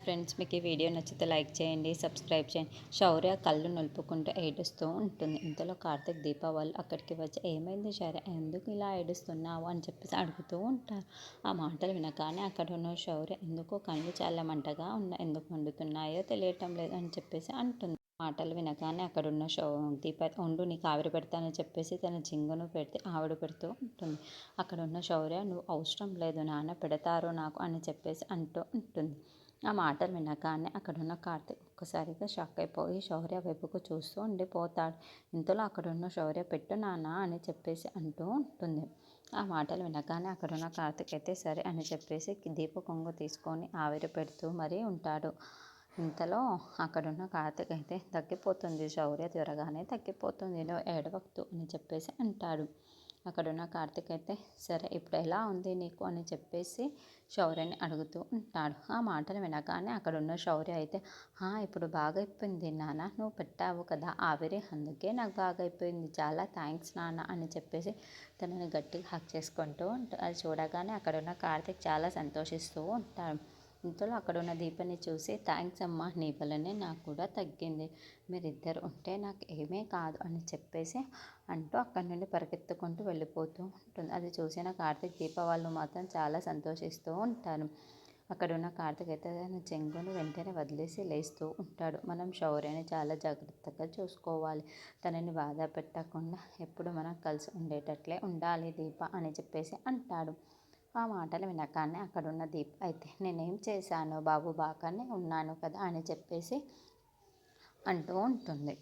Friends, మీకు ఈ video నచ్చితే లైక్ చేయండి, సబ్స్క్రైబ్ చేయండి. శౌర్య కళ్ళు నలుపుకుంటూ ఏడుస్తూ ఉంటుంది. ఇంతలో కార్తీక్, దీప వాళ్ళు అక్కడికి వచ్చి, ఏమైంది శౌర్య, ఎందుకు ఇలా ఏడుస్తున్నావు అని చెప్పేసి అడుగుతూ ఉంటారు. ఆ మాటలు వినగానే అక్కడ ఉన్న శౌర్య, ఎందుకో కళ్ళు చాలా మంటగా ఉన్నాయి, ఎందుకు మండుతున్నాయో తెలియటం లేదు అని చెప్పేసి అంటుంది. మాటలు వినగానే అక్కడున్న దీప, ఉండు నీకు ఆవిరి పెడతానని చెప్పేసి తన జింగును పెడితే ఆవిడ పెడుతూ ఉంటుంది. అక్కడ ఉన్న శౌర్య, నువ్వు అవసరం లేదు నాన్న పెడతారు నాకు అని చెప్పేసి అంటూ ఉంటుంది. ఆ మాటలు వినగానే అక్కడున్న కార్తీక్ ఒక్కసారిగా షాక్ అయిపోయి శౌర్య వైపుకు చూస్తూ ఉండిపోతాడు. ఇంతలో అక్కడున్న శౌర్య, పెట్టు నాన్న అని చెప్పేసి అంటూ ఉంటుంది. ఆ మాటలు వినగానే అక్కడున్న కార్తీక్ అయితే సరే అని చెప్పేసి దీప కొంగు తీసుకొని ఆవిరి పెడుతూ మరీ ఉంటాడు. ఇంతలో అక్కడున్న కార్తీక్ అయితే, తగ్గిపోతుంది శౌర్య, త్వరగానే తగ్గిపోతుంది, నువ్వు ఏడవద్దు అని చెప్పేసి అంటాడు. అక్కడున్న కార్తీక్ అయితే, సరే ఇప్పుడు ఎలా ఉంది నీకు అని చెప్పేసి శౌర్యని అడుగుతూ ఉంటాడు. ఆ మాటలు వినగానే అక్కడున్న శౌర్య అయితే, ఇప్పుడు బాగా అయిపోయింది నాన్న, నువ్వు పెట్టావు కదా ఆవిరి, అందుకే నాకు బాగా అయిపోయింది, చాలా థ్యాంక్స్ నాన్న అని చెప్పేసి తనని గట్టిగా హక్ చేసుకుంటూ ఉంటాడు. అది చూడగానే అక్కడున్న కార్తీక్ చాలా సంతోషిస్తూ ఉంటాడు. ఇంతలో అక్కడున్న దీపని చూసి, థ్యాంక్స్ అమ్మా, నీ వల్లనే నాకు కూడా తగ్గింది, మీరిద్దరు ఉంటే నాకు ఏమీ కాదు అని చెప్పేసి అంటూ అక్కడి నుండి పరిగెత్తుకుంటూ వెళ్ళిపోతూ ఉంటుంది. అది చూసిన కార్తీక్, దీప వాళ్ళు మాత్రం చాలా సంతోషిస్తూ ఉంటారు. అక్కడున్న కార్తీక్ అయితే తన చెంగును వెంటనే వదిలేసి లేస్తూ ఉంటాడు. మనం శౌర్యని చాలా జాగ్రత్తగా చూసుకోవాలి, తనని బాధ పెట్టకుండా ఎప్పుడు మనం కలిసి ఉండేటట్లే ఉండాలి దీప అని చెప్పేసి అంటాడు. ఆ మాటలు వినగానే అక్కడున్న దీప్ అయితే, నేనేం చేశాను బాబు, బాగానే ఉన్నాను కదా అని చెప్పేసి అంటూ ఉంటుంది.